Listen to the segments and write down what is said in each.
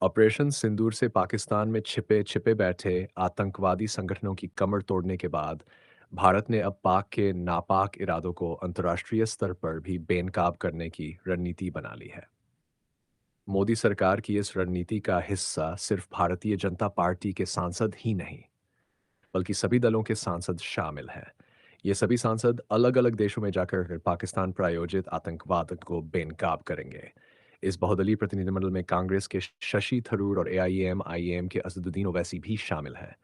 Operation सिंदूर से पाकिस्तान में छिपे छिपे बैठे आतंकवादी संगठनों की कमर तोड़ने के बाद भारत ने अब पाक के नापाक इरादों को अंतर्राष्ट्रीय स्तर पर भी बेनकाब करने की रणनीति बना ली है। मोदी सरकार की इस रणनीति का हिस्सा सिर्फ भारतीय जनता पार्टी के सांसद ही नहीं, बल्कि सभी दलों के सांसद शामिल हैं। ये सभी सांसद अलग-अलग देशों में जाकर पाकिस्तान प्रायोजित आतंकवाद को बेनकाब करेंगे। इस बहुदलीय प्रतिनिधिमंडल में कांग्रेस के शशि थरूर और एआईएम-आईएम के असदुद्दीन ओवैसी भी शामिल हैं।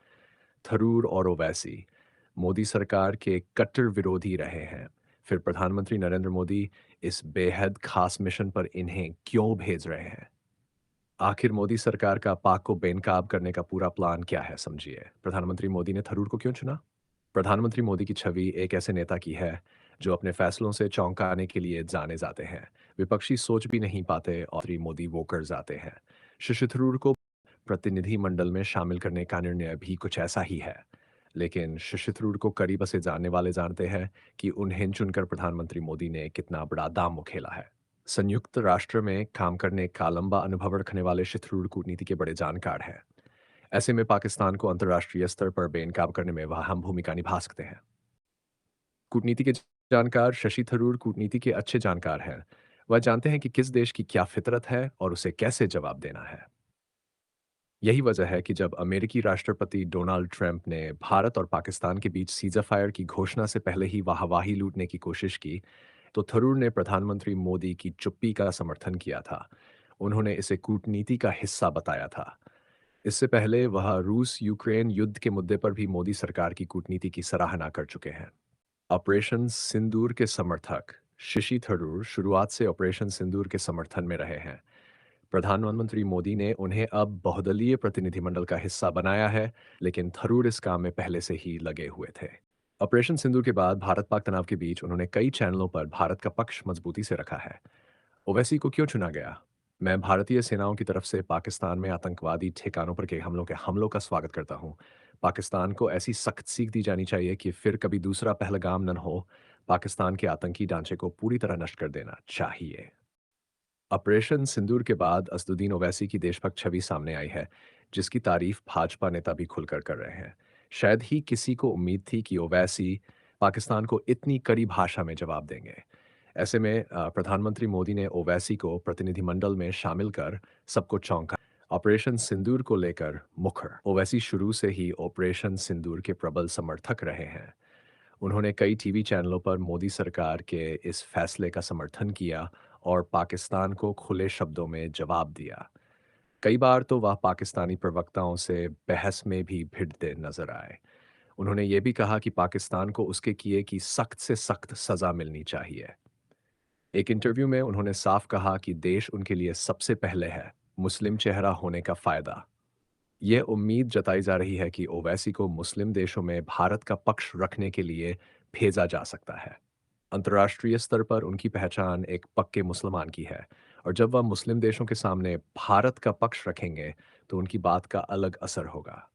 थरूर और ओवैसी मोदी सरकार के कट्टर विरोधी रहे हैं। फिर प्रधानमंत्री नरेंद्र मोदी इस बेहद खास मिशन पर इन्हें क्यों भेज रहे हैं? आखिर मोदी सरकार का पाक को बेनकाब करने का पूरा प्लान क्या है, समझिए। प्रधानमंत्री मोदी ने थरूर को क्यों चुना? प्रधानमंत्री मोदी की छवि एक ऐसे नेता की है जो अपने फैसलों से चौंकाने के लिए जाने जाते हैं। विपक्षी सोच भी नहीं पाते और श्री मोदी वोकर्स आते हैं। शशि थरूर को प्रतिनिधिमंडल में शामिल करने का निर्णय भी कुछ ऐसा ही है। लेकिन शशि थरूर को करीब से जानने वाले जानते हैं कि उन्हें चुनकर प्रधानमंत्री मोदी ने कितना बड़ा दांव खेला है। संयुक्त राष्ट्र में काम करने का लंबा अनुभव रखने वाले शशि थरूर कूटनीति के बड़े जानकार हैं। ऐसे में पाकिस्तान को अंतर्राष्ट्रीय स्तर पर बेनकाब करने में वह अहम भूमिका निभा सकते हैं। कूटनीति के जानकार शशि थरूर कूटनीति के अच्छे जानकार हैं। वह जानते हैं कि किस देश की क्या फितरत है और उसे कैसे जवाब देना है। यही वजह है कि जब अमेरिकी राष्ट्रपति डोनाल्ड ट्रंप ने भारत और पाकिस्तान के बीच सीज़फायर की घोषणा से पहले ही वाहवाही लूटने की कोशिश की, तो थरूर ने प्रधानमंत्री मोदी की चुप्पी का समर्थन किया था। उन्होंने इसे कूटनीति का हिस्सा बताया था। इससे पहले वह रूस-यूक्रेन युद्ध के मुद्दे पर भी मोदी सरकार की कूटनीति की सराहना कर चुके हैं। ऑपरेशन सिंदूर के समर्थक शशि थरूर शुरुआत से ऑपरेशन सिंदूर के समर्थन में रहे हैं। प्रधानमंत्री मोदी ने उन्हें अब बहुदलीय प्रतिनिधिमंडल का हिस्सा बनाया है, लेकिन थरूर इस काम में पहले से ही लगे हुए थे। ऑपरेशन सिंदूर के बाद भारत-पाक तनाव के बीच उन्होंने कई चैनलों पर भारत का पक्ष मजबूती से रखा है। ओवैसी को क्यों चुना गया? मैं भारतीय सेनाओं की तरफ से पाकिस्तान में आतंकवादी ठिकानों पर के हमलों का स्वागत करता हूँ। पाकिस्तान को ऐसी सख्त सीख दी जानी चाहिए कि फिर कभी दूसरा पहलगाम न हो। पाकिस्तान के आतंकी ढांचे को पूरी तरह नष्ट कर देना चाहिए। ऑपरेशन सिंदूर के बाद असदुद्दीन ओवैसी की देशभक्त छवि सामने आई है, जिसकी तारीफ भाजपा नेता भी खुलकर कर रहे हैं। शायद ही किसी को उम्मीद थी कि ओवैसी पाकिस्तान को इतनी कड़ी भाषा में जवाब देंगे। ऐसे में प्रधानमंत्री मोदी ने ओवैसी को प्रतिनिधिमंडल में शामिल कर सबको चौंका। ऑपरेशन सिंदूर को लेकर मुखर ओवैसी शुरू से ही ऑपरेशन सिंदूर के प्रबल समर्थक रहे हैं। उन्होंने कई टीवी चैनलों पर मोदी सरकार के इस फैसले का समर्थन किया और पाकिस्तान को खुले शब्दों में जवाब दिया। कई बार तो वह पाकिस्तानी प्रवक्ताओं से बहस में भी भिड़ते नजर आए। उन्होंने ये भी कहा कि पाकिस्तान को उसके किए की सख्त से सख्त सजा मिलनी चाहिए। एक इंटरव्यू में उन्होंने साफ कहा कि देश उनके लिए सबसे पहले है, मुस्लिम चेहरा होने का फायदा। ये उम्मीद जताई जा रही है कि ओवैसी को मुस्लिम देशों में भारत का पक्ष रखने के लिए भेजा जा सकता है। अंतर्राष्ट्रीय स्तर पर उनकी पहचान एक पक्के मुसलमान की है और जब वह मुस्लिम देशों के सामने भारत का पक्ष रखेंगे, तो उनकी बात का अलग असर होगा।